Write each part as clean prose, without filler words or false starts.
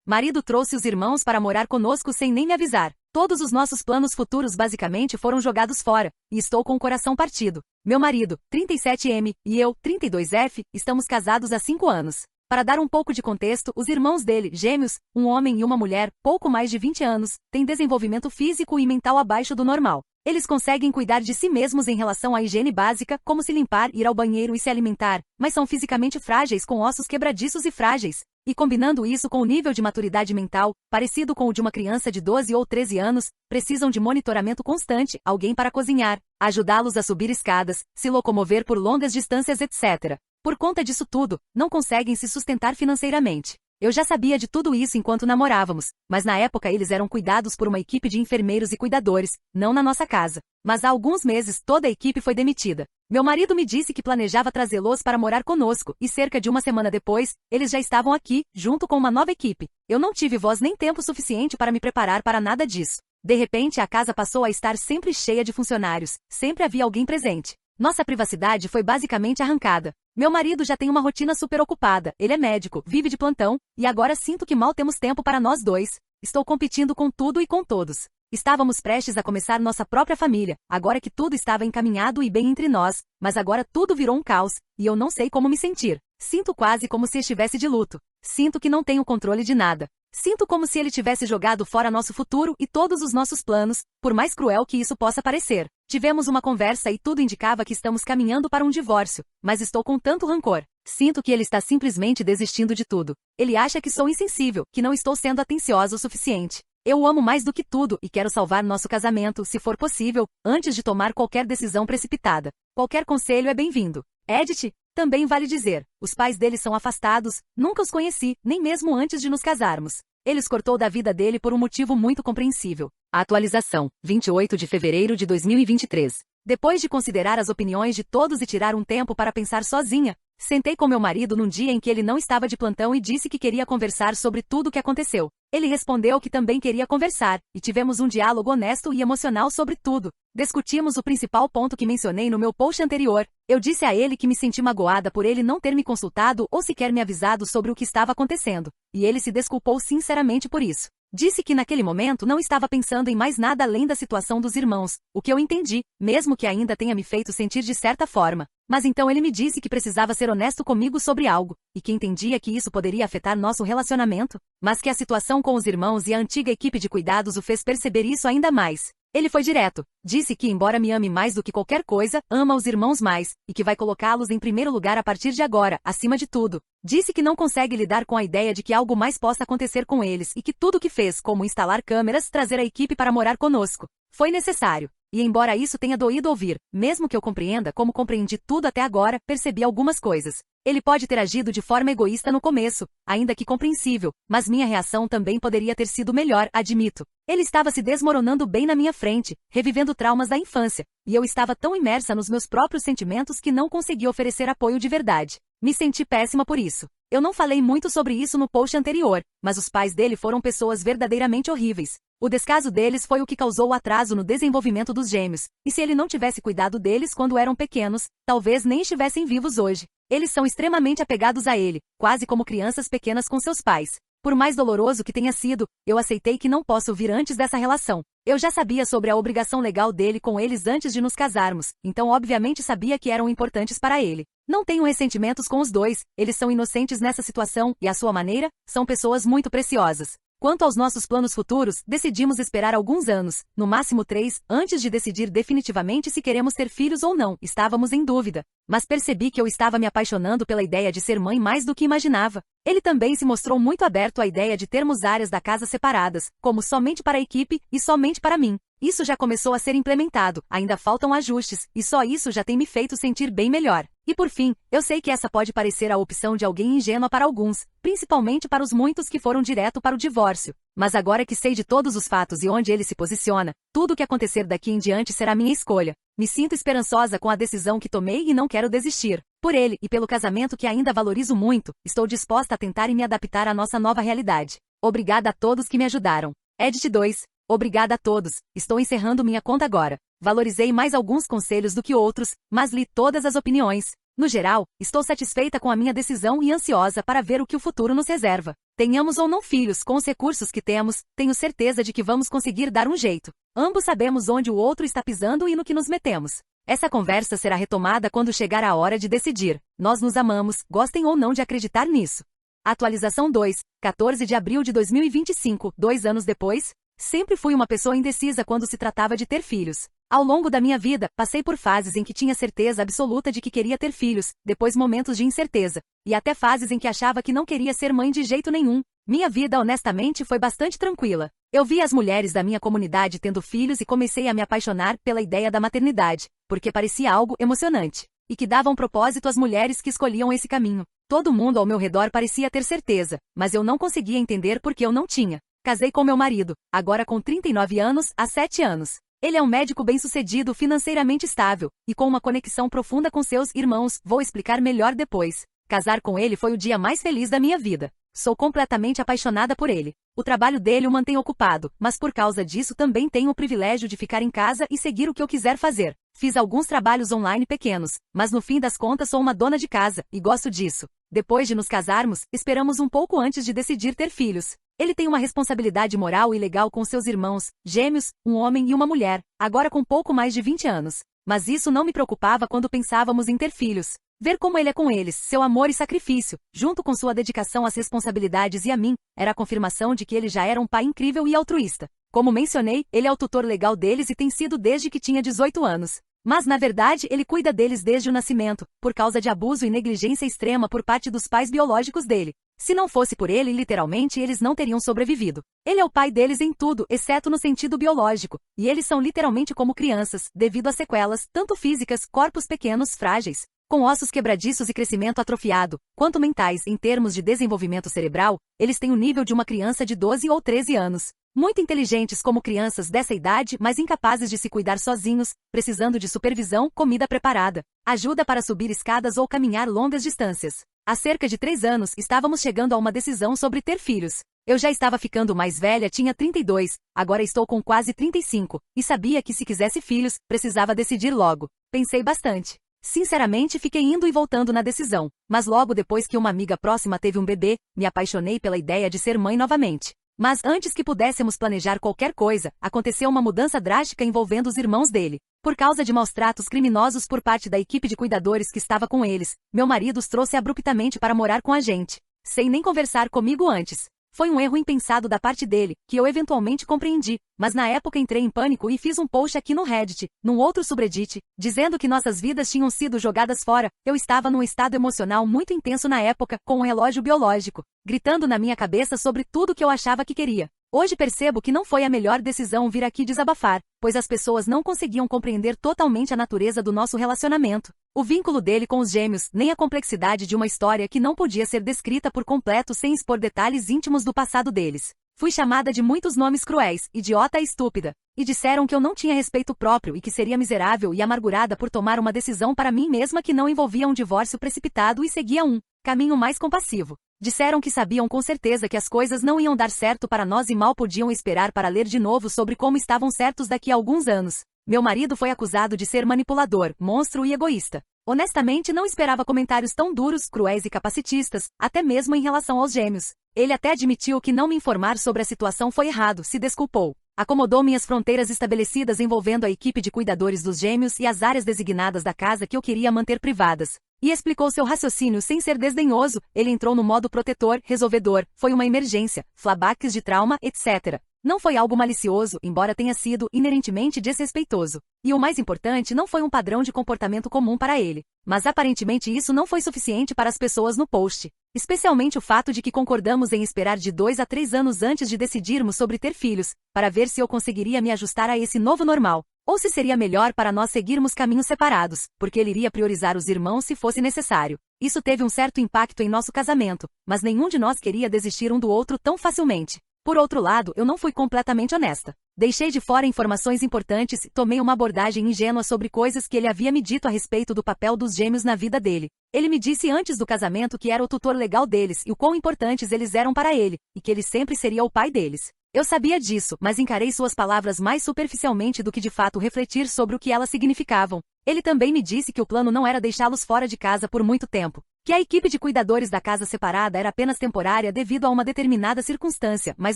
Marido trouxe os irmãos para morar conosco sem nem me avisar. Todos os nossos planos futuros basicamente foram jogados fora, e estou com o coração partido. Meu marido, 37M, e eu, 32F, estamos casados há 5 anos. Para dar um pouco de contexto, os irmãos dele, gêmeos, um homem e uma mulher, pouco mais de 20 anos, têm desenvolvimento físico e mental abaixo do normal. Eles conseguem cuidar de si mesmos em relação à higiene básica, como se limpar, ir ao banheiro e se alimentar, mas são fisicamente frágeis com ossos quebradiços e frágeis. E combinando isso com o nível de maturidade mental, parecido com o de uma criança de 12 ou 13 anos, precisam de monitoramento constante, alguém para cozinhar, ajudá-los a subir escadas, se locomover por longas distâncias, etc. Por conta disso tudo, não conseguem se sustentar financeiramente. Eu já sabia de tudo isso enquanto namorávamos, mas na época eles eram cuidados por uma equipe de enfermeiros e cuidadores, não na nossa casa. Mas há alguns meses toda a equipe foi demitida. Meu marido me disse que planejava trazê-los para morar conosco, e cerca de uma semana depois, eles já estavam aqui, junto com uma nova equipe. Eu não tive voz nem tempo suficiente para me preparar para nada disso. De repente a casa passou a estar sempre cheia de funcionários, sempre havia alguém presente. Nossa privacidade foi basicamente arrancada. Meu marido já tem uma rotina super ocupada, ele é médico, vive de plantão, e agora sinto que mal temos tempo para nós dois. Estou competindo com tudo e com todos. Estávamos prestes a começar nossa própria família, agora que tudo estava encaminhado e bem entre nós, mas agora tudo virou um caos, e eu não sei como me sentir. Sinto quase como se estivesse de luto. Sinto que não tenho controle de nada. Sinto como se ele tivesse jogado fora nosso futuro e todos os nossos planos, por mais cruel que isso possa parecer. Tivemos uma conversa e tudo indicava que estamos caminhando para um divórcio, mas estou com tanto rancor. Sinto que ele está simplesmente desistindo de tudo. Ele acha que sou insensível, que não estou sendo atenciosa o suficiente. Eu o amo mais do que tudo e quero salvar nosso casamento, se for possível, antes de tomar qualquer decisão precipitada. Qualquer conselho é bem-vindo. Edith? Também vale dizer, os pais dele são afastados, nunca os conheci, nem mesmo antes de nos casarmos. Ele os cortou da vida dele por um motivo muito compreensível. A atualização, 28 de fevereiro de 2023. Depois de considerar as opiniões de todos e tirar um tempo para pensar sozinha, sentei com meu marido num dia em que ele não estava de plantão e disse que queria conversar sobre tudo o que aconteceu. Ele respondeu que também queria conversar, e tivemos um diálogo honesto e emocional sobre tudo. Discutimos o principal ponto que mencionei no meu post anterior. Eu disse a ele que me senti magoada por ele não ter me consultado ou sequer me avisado sobre o que estava acontecendo, e ele se desculpou sinceramente por isso. Disse que naquele momento não estava pensando em mais nada além da situação dos irmãos, o que eu entendi, mesmo que ainda tenha me feito sentir de certa forma. Mas então ele me disse que precisava ser honesto comigo sobre algo, e que entendia que isso poderia afetar nosso relacionamento, mas que a situação com os irmãos e a antiga equipe de cuidados o fez perceber isso ainda mais. Ele foi direto, disse que embora me ame mais do que qualquer coisa, ama os irmãos mais, e que vai colocá-los em primeiro lugar a partir de agora, acima de tudo. Disse que não consegue lidar com a ideia de que algo mais possa acontecer com eles e que tudo o que fez, como instalar câmeras, trazer a equipe para morar conosco, foi necessário. E embora isso tenha doído ouvir, mesmo que eu compreenda como compreendi tudo até agora, percebi algumas coisas. Ele pode ter agido de forma egoísta no começo, ainda que compreensível, mas minha reação também poderia ter sido melhor, admito. Ele estava se desmoronando bem na minha frente, revivendo traumas da infância, e eu estava tão imersa nos meus próprios sentimentos que não consegui oferecer apoio de verdade. Me senti péssima por isso. Eu não falei muito sobre isso no post anterior, mas os pais dele foram pessoas verdadeiramente horríveis. O descaso deles foi o que causou o atraso no desenvolvimento dos gêmeos, e se ele não tivesse cuidado deles quando eram pequenos, talvez nem estivessem vivos hoje. Eles são extremamente apegados a ele, quase como crianças pequenas com seus pais. Por mais doloroso que tenha sido, eu aceitei que não posso vir antes dessa relação. Eu já sabia sobre a obrigação legal dele com eles antes de nos casarmos, então obviamente sabia que eram importantes para ele. Não tenho ressentimentos com os dois, eles são inocentes nessa situação e, à sua maneira, são pessoas muito preciosas. Quanto aos nossos planos futuros, decidimos esperar alguns anos, no máximo 3, antes de decidir definitivamente se queremos ter filhos ou não. Estávamos em dúvida, mas percebi que eu estava me apaixonando pela ideia de ser mãe mais do que imaginava. Ele também se mostrou muito aberto à ideia de termos áreas da casa separadas, como somente para a equipe e somente para mim. Isso já começou a ser implementado, ainda faltam ajustes, e só isso já tem me feito sentir bem melhor. E por fim, eu sei que essa pode parecer a opção de alguém ingênua para alguns, principalmente para os muitos que foram direto para o divórcio. Mas agora que sei de todos os fatos e onde ele se posiciona, tudo o que acontecer daqui em diante será minha escolha. Me sinto esperançosa com a decisão que tomei e não quero desistir. Por ele e pelo casamento que ainda valorizo muito, estou disposta a tentar e me adaptar à nossa nova realidade. Obrigada a todos que me ajudaram. Edit 2. Obrigada a todos. Estou encerrando minha conta agora. Valorizei mais alguns conselhos do que outros, mas li todas as opiniões. No geral, estou satisfeita com a minha decisão e ansiosa para ver o que o futuro nos reserva. Tenhamos ou não filhos, com os recursos que temos, tenho certeza de que vamos conseguir dar um jeito. Ambos sabemos onde o outro está pisando e no que nos metemos. Essa conversa será retomada quando chegar a hora de decidir. Nós nos amamos, gostem ou não de acreditar nisso. Atualização 2, 14 de abril de 2025, 2 anos depois. Sempre fui uma pessoa indecisa quando se tratava de ter filhos. Ao longo da minha vida, passei por fases em que tinha certeza absoluta de que queria ter filhos, depois momentos de incerteza, e até fases em que achava que não queria ser mãe de jeito nenhum. Minha vida, honestamente, foi bastante tranquila. Eu vi as mulheres da minha comunidade tendo filhos e comecei a me apaixonar pela ideia da maternidade, porque parecia algo emocionante, e que dava um propósito às mulheres que escolhiam esse caminho. Todo mundo ao meu redor parecia ter certeza, mas eu não conseguia entender por que eu não tinha. Casei com meu marido, agora com 39 anos, há 7 anos. Ele é um médico bem-sucedido, financeiramente estável, e com uma conexão profunda com seus irmãos, vou explicar melhor depois. Casar com ele foi o dia mais feliz da minha vida. Sou completamente apaixonada por ele. O trabalho dele o mantém ocupado, mas por causa disso também tenho o privilégio de ficar em casa e seguir o que eu quiser fazer. Fiz alguns trabalhos online pequenos, mas no fim das contas sou uma dona de casa, e gosto disso. Depois de nos casarmos, esperamos um pouco antes de decidir ter filhos. Ele tem uma responsabilidade moral e legal com seus irmãos, gêmeos, um homem e uma mulher, agora com pouco mais de 20 anos. Mas isso não me preocupava quando pensávamos em ter filhos. Ver como ele é com eles, seu amor e sacrifício, junto com sua dedicação às responsabilidades e a mim, era a confirmação de que ele já era um pai incrível e altruísta. Como mencionei, ele é o tutor legal deles e tem sido desde que tinha 18 anos. Mas, na verdade, ele cuida deles desde o nascimento, por causa de abuso e negligência extrema por parte dos pais biológicos dele. Se não fosse por ele, literalmente, eles não teriam sobrevivido. Ele é o pai deles em tudo, exceto no sentido biológico, e eles são literalmente como crianças, devido a sequelas, tanto físicas, corpos pequenos, frágeis, com ossos quebradiços e crescimento atrofiado, quanto mentais, em termos de desenvolvimento cerebral, eles têm o nível de uma criança de 12 ou 13 anos. Muito inteligentes como crianças dessa idade, mas incapazes de se cuidar sozinhos, precisando de supervisão, comida preparada, ajuda para subir escadas ou caminhar longas distâncias. Há cerca de 3 anos, estávamos chegando a uma decisão sobre ter filhos. Eu já estava ficando mais velha, tinha 32, agora estou com quase 35, e sabia que se quisesse filhos, precisava decidir logo. Pensei bastante. Sinceramente, fiquei indo e voltando na decisão, mas logo depois que uma amiga próxima teve um bebê, me apaixonei pela ideia de ser mãe novamente. Mas antes que pudéssemos planejar qualquer coisa, aconteceu uma mudança drástica envolvendo os irmãos dele. Por causa de maus tratos criminosos por parte da equipe de cuidadores que estava com eles, meu marido os trouxe abruptamente para morar com a gente, sem nem conversar comigo antes. Foi um erro impensado da parte dele, que eu eventualmente compreendi, mas na época entrei em pânico e fiz um post aqui no Reddit, num outro subreddit, dizendo que nossas vidas tinham sido jogadas fora. Eu estava num estado emocional muito intenso na época, com um relógio biológico, gritando na minha cabeça sobre tudo que eu achava que queria. Hoje percebo que não foi a melhor decisão vir aqui desabafar, pois as pessoas não conseguiam compreender totalmente a natureza do nosso relacionamento, o vínculo dele com os gêmeos, nem a complexidade de uma história que não podia ser descrita por completo sem expor detalhes íntimos do passado deles. Fui chamada de muitos nomes cruéis, idiota e estúpida, e disseram que eu não tinha respeito próprio e que seria miserável e amargurada por tomar uma decisão para mim mesma que não envolvia um divórcio precipitado e seguia um caminho mais compassivo. Disseram que sabiam com certeza que as coisas não iam dar certo para nós e mal podiam esperar para ler de novo sobre como estavam certos daqui a alguns anos. Meu marido foi acusado de ser manipulador, monstro e egoísta. Honestamente, não esperava comentários tão duros, cruéis e capacitistas, até mesmo em relação aos gêmeos. Ele até admitiu que não me informar sobre a situação foi errado, se desculpou. Acomodou minhas fronteiras estabelecidas envolvendo a equipe de cuidadores dos gêmeos e as áreas designadas da casa que eu queria manter privadas. E explicou seu raciocínio sem ser desdenhoso. Ele entrou no modo protetor, resolvedor, foi uma emergência, flashbacks de trauma, etc. Não foi algo malicioso, embora tenha sido inerentemente desrespeitoso. E o mais importante, não foi um padrão de comportamento comum para ele. Mas aparentemente isso não foi suficiente para as pessoas no post. Especialmente o fato de que concordamos em esperar de 2 a 3 anos antes de decidirmos sobre ter filhos, para ver se eu conseguiria me ajustar a esse novo normal. Ou se seria melhor para nós seguirmos caminhos separados, porque ele iria priorizar os irmãos se fosse necessário. Isso teve um certo impacto em nosso casamento, mas nenhum de nós queria desistir um do outro tão facilmente. Por outro lado, eu não fui completamente honesta. Deixei de fora informações importantes e tomei uma abordagem ingênua sobre coisas que ele havia me dito a respeito do papel dos gêmeos na vida dele. Ele me disse antes do casamento que era o tutor legal deles e o quão importantes eles eram para ele, e que ele sempre seria o pai deles. Eu sabia disso, mas encarei suas palavras mais superficialmente do que de fato refletir sobre o que elas significavam. Ele também me disse que o plano não era deixá-los fora de casa por muito tempo, que a equipe de cuidadores da casa separada era apenas temporária devido a uma determinada circunstância, mas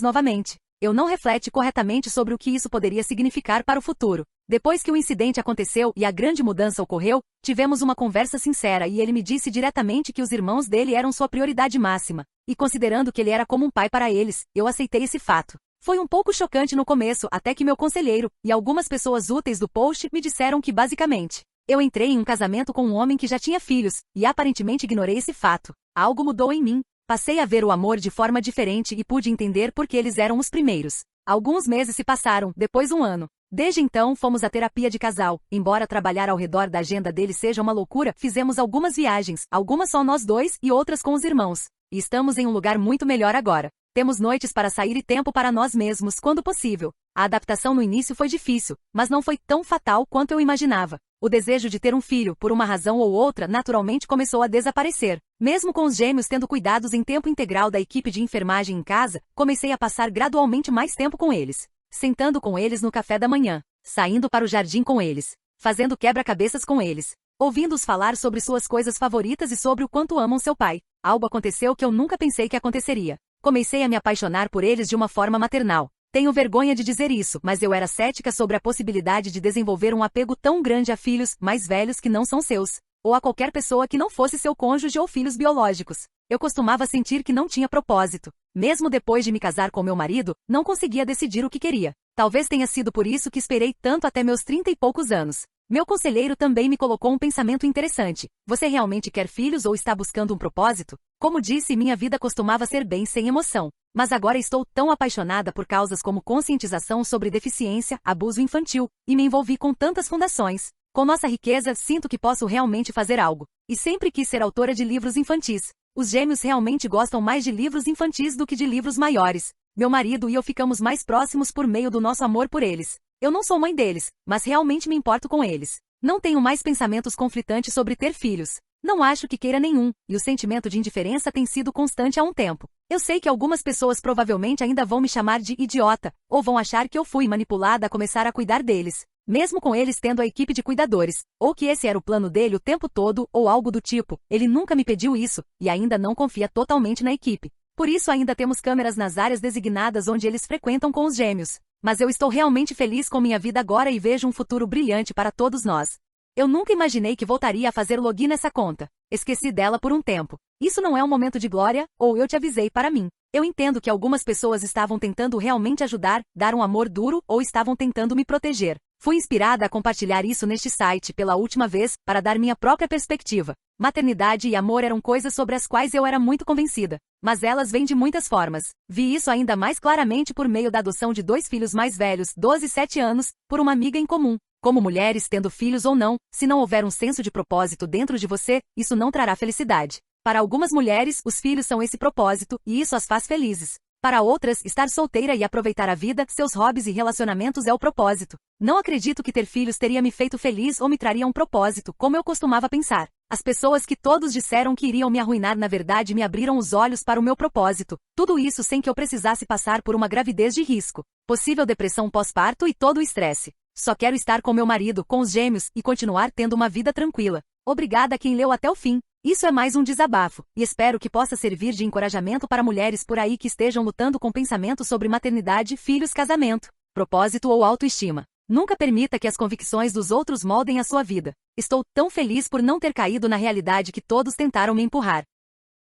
novamente, eu não refleti corretamente sobre o que isso poderia significar para o futuro. Depois que o incidente aconteceu e a grande mudança ocorreu, tivemos uma conversa sincera e ele me disse diretamente que os irmãos dele eram sua prioridade máxima, e considerando que ele era como um pai para eles, eu aceitei esse fato. Foi um pouco chocante no começo, até que meu conselheiro e algumas pessoas úteis do post me disseram que basicamente, eu entrei em um casamento com um homem que já tinha filhos, e aparentemente ignorei esse fato. Algo mudou em mim. Passei a ver o amor de forma diferente e pude entender por que eles eram os primeiros. Alguns meses se passaram, depois um ano. Desde então fomos à terapia de casal. Embora trabalhar ao redor da agenda dele seja uma loucura, fizemos algumas viagens, algumas só nós dois e outras com os irmãos. E estamos em um lugar muito melhor agora. Temos noites para sair e tempo para nós mesmos, quando possível. A adaptação no início foi difícil, mas não foi tão fatal quanto eu imaginava. O desejo de ter um filho, por uma razão ou outra, naturalmente começou a desaparecer. Mesmo com os gêmeos tendo cuidados em tempo integral da equipe de enfermagem em casa, comecei a passar gradualmente mais tempo com eles. Sentando com eles no café da manhã, saindo para o jardim com eles, fazendo quebra-cabeças com eles, ouvindo-os falar sobre suas coisas favoritas e sobre o quanto amam seu pai. Algo aconteceu que eu nunca pensei que aconteceria. Comecei a me apaixonar por eles de uma forma maternal. Tenho vergonha de dizer isso, mas eu era cética sobre a possibilidade de desenvolver um apego tão grande a filhos mais velhos que não são seus, ou a qualquer pessoa que não fosse seu cônjuge ou filhos biológicos. Eu costumava sentir que não tinha propósito. Mesmo depois de me casar com meu marido, não conseguia decidir o que queria. Talvez tenha sido por isso que esperei tanto até meus 30 e poucos anos. Meu conselheiro também me colocou um pensamento interessante. Você realmente quer filhos ou está buscando um propósito? Como disse, minha vida costumava ser bem sem emoção. Mas agora estou tão apaixonada por causas como conscientização sobre deficiência, abuso infantil, e me envolvi com tantas fundações. Com nossa riqueza, sinto que posso realmente fazer algo. E sempre quis ser autora de livros infantis. Os gêmeos realmente gostam mais de livros infantis do que de livros maiores. Meu marido e eu ficamos mais próximos por meio do nosso amor por eles. Eu não sou mãe deles, mas realmente me importo com eles. Não tenho mais pensamentos conflitantes sobre ter filhos. Não acho que queira nenhum, e o sentimento de indiferença tem sido constante há um tempo. Eu sei que algumas pessoas provavelmente ainda vão me chamar de idiota, ou vão achar que eu fui manipulada a começar a cuidar deles, mesmo com eles tendo a equipe de cuidadores, ou que esse era o plano dele o tempo todo, ou algo do tipo. Ele nunca me pediu isso, e ainda não confia totalmente na equipe. Por isso ainda temos câmeras nas áreas designadas onde eles frequentam com os gêmeos. Mas eu estou realmente feliz com minha vida agora e vejo um futuro brilhante para todos nós. Eu nunca imaginei que voltaria a fazer login nessa conta. Esqueci dela por um tempo. Isso não é um momento de glória, ou eu te avisei para mim. Eu entendo que algumas pessoas estavam tentando realmente ajudar, dar um amor duro, ou estavam tentando me proteger. Fui inspirada a compartilhar isso neste site pela última vez, para dar minha própria perspectiva. Maternidade e amor eram coisas sobre as quais eu era muito convencida. Mas elas vêm de muitas formas. Vi isso ainda mais claramente por meio da adoção de 2 filhos mais velhos, 12 e 7 anos, por uma amiga em comum. Como mulheres tendo filhos ou não, se não houver um senso de propósito dentro de você, isso não trará felicidade. Para algumas mulheres, os filhos são esse propósito, e isso as faz felizes. Para outras, estar solteira e aproveitar a vida, seus hobbies e relacionamentos é o propósito. Não acredito que ter filhos teria me feito feliz ou me traria um propósito, como eu costumava pensar. As pessoas que todos disseram que iriam me arruinar na verdade me abriram os olhos para o meu propósito. Tudo isso sem que eu precisasse passar por uma gravidez de risco, possível depressão pós-parto e todo o estresse. Só quero estar com meu marido, com os gêmeos, e continuar tendo uma vida tranquila. Obrigada a quem leu até o fim. Isso é mais um desabafo, e espero que possa servir de encorajamento para mulheres por aí que estejam lutando com pensamentos sobre maternidade, filhos, casamento, propósito ou autoestima. Nunca permita que as convicções dos outros moldem a sua vida. Estou tão feliz por não ter caído na realidade que todos tentaram me empurrar.